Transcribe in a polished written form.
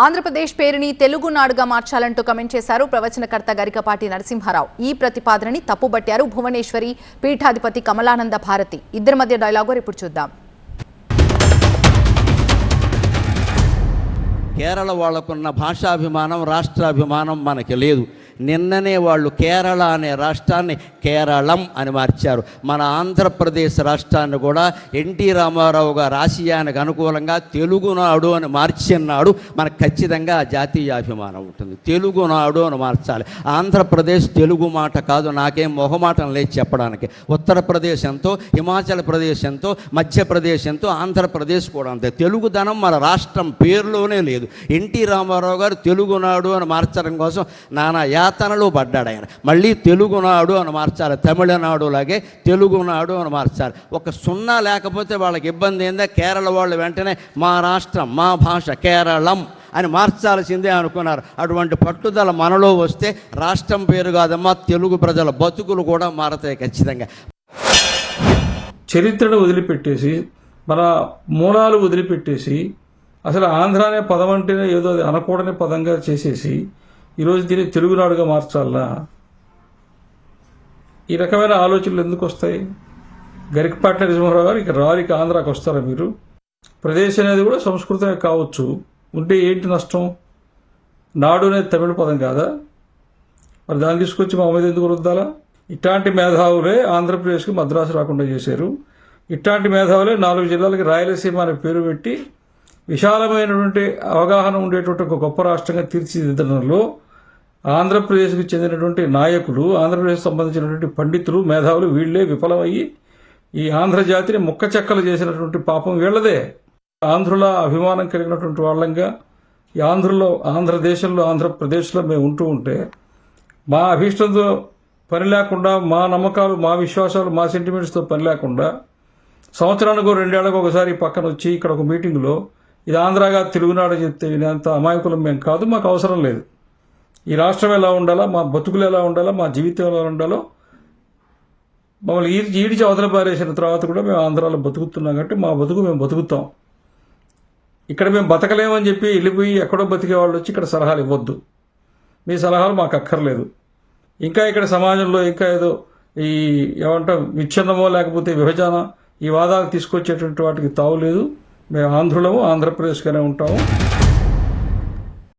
ఆంధ్రప్రదేశ్ పేరుని తెలుగు నాడుగా మార్చాలంటూ కమెంట్ చేశారు ప్రవచనకర్త గరికపాటి నరసింహారావు. ఈ ప్రతిపాదనని తప్పుబట్టారు భువనేశ్వరి పీఠాధిపతి కమలానంద భారతి. ఇద్దరి మధ్య డైలాగు ఇప్పుడు చూద్దాం. కేరళ వాళ్ళకున్న భాషాభిమానం, రాష్ట్రాభిమానం మనకి లేదు. నిన్ననే వాళ్ళు కేరళ అనే రాష్ట్రాన్ని కేరళం అని మార్చారు. మన ఆంధ్రప్రదేశ్ రాష్ట్రాన్ని కూడా ఎన్టీ రామారావు గారు ఆశయానికి అనుకూలంగా తెలుగునాడు అని మార్చిన్నాడు. మనకు ఖచ్చితంగా జాతీయాభిమానం ఉంటుంది. తెలుగునాడు అని మార్చాలి. ఆంధ్రప్రదేశ్ తెలుగు మాట కాదు, నాకేం మొహమాటం లేదు చెప్పడానికి. ఉత్తరప్రదేశ్ ఎంతో, హిమాచల్ ప్రదేశ్ ఎంతో, మధ్యప్రదేశ్ ఎంతో, ఆంధ్రప్రదేశ్ కూడా అంతే. తెలుగుదనం మన రాష్ట్రం పేరులోనే లేదు. ఎన్టీ రామారావు గారు తెలుగునాడు అని మార్చడం కోసం నానా యాతనలు పడ్డాడు ఆయన. మళ్ళీ తెలుగునాడు అని మార్చాలి. తమిళనాడు లాగే తెలుగునాడు అని మార్చాలి. ఒక సున్నా లేకపోతే వాళ్ళకి ఇబ్బంది ఏందా? కేరళ వాళ్ళు వెంటనే మా రాష్ట్రం, మా భాష కేరళం అని మార్చాల్సిందే అనుకున్నారు. అటువంటి పట్టుదల మనలో వస్తే రాష్ట్రం పేరు కాదమ్మా, తెలుగు ప్రజల బతుకులు కూడా మారతాయి ఖచ్చితంగా. చరిత్రను వదిలిపెట్టేసి, మన మూలాలు వదిలిపెట్టేసి, అసలు ఆంధ్ర అనే పదం అంటేనే ఏదో అది అనకూడని పదంగా చేసేసి ఈరోజు దీన్ని తెలుగునాడుగా మార్చాలా? ఈ రకమైన ఆలోచనలు ఎందుకు వస్తాయి? గరికపాటి నరసింహారావు గారు ఇక రాలికి ఆంధ్రాకి వస్తారా మీరు? ప్రదేశ్ అనేది కూడా సంస్కృతమే కావచ్చు, ఉంటే ఏంటి నష్టం? నాడు అనేది తమిళ పదం కాదా? మరి దాన్ని తీసుకొచ్చి మా మీద ఎందుకు రుద్దాలా? ఇట్లాంటి మేధావులే ఆంధ్రప్రదేశ్కి మద్రాసు రాకుండా చేశారు. ఇట్లాంటి మేధావులే 4 జిల్లాలకి రాయలసీమ అనే పేరు పెట్టి విశాలమైనటువంటి అవగాహన ఉండేటువంటి ఒక గొప్ప రాష్ట్రంగా తీర్చిదిద్దడంలో ఆంధ్రప్రదేశ్కి చెందినటువంటి నాయకులు, ఆంధ్రప్రదేశ్ సంబంధించినటువంటి పండితులు, మేధావులు వీళ్లే విఫలమయ్యి ఈ ఆంధ్రజాతిని ముక్కచెక్కలు చేసినటువంటి పాపం వీళ్లదే. ఆంధ్రుల అభిమానం కలిగినటువంటి వాళ్ళంగా ఈ ఆంధ్రదేశంలో, ఆంధ్రప్రదేశ్లో మేము ఉంటూ ఉంటే మా అభీష్టంతో పని లేకుండా, మా నమ్మకాలు, మా విశ్వాసాలు, మా సెంటిమెంట్స్తో పని లేకుండా సంవత్సరానికో 2 ఏళ్లకు ఒకసారి పక్కన వచ్చి ఇక్కడ ఒక మీటింగ్లో ఇది ఆంధ్రాగా తెలుగునాడు చెప్తే వినేంత అమాయకులం మేము కాదు. మాకు అవసరం లేదు. ఈ రాష్ట్రం ఎలా ఉండాలా, మా బతుకులు ఎలా ఉండాలా, మా జీవితం ఎలా ఉండాలో మమ్మల్ని ఈడిచి అవతల పారేసిన తర్వాత కూడా మేము ఆంధ్రాలో బతుకుతున్నాం కాబట్టి మా బతుకు మేము బతుకుతాం. ఇక్కడ మేము బతకలేమని చెప్పి వెళ్ళిపోయి ఎక్కడో బతికే వాళ్ళు వచ్చి ఇక్కడ సలహాలు ఇవ్వద్దు. మీ సలహాలు మాకు అక్కర్లేదు. ఇంకా ఇక్కడ సమాజంలో ఇంకా ఏదో ఈ ఏమంటాం విచ్ఛిన్నమో లేకపోతే విభజన ఈ వాదాలు తీసుకొచ్చేటువంటి వాటికి తావులేదు. మేము ఆంధ్రులము, ఆంధ్రప్రదేశ్గానే ఉంటాము.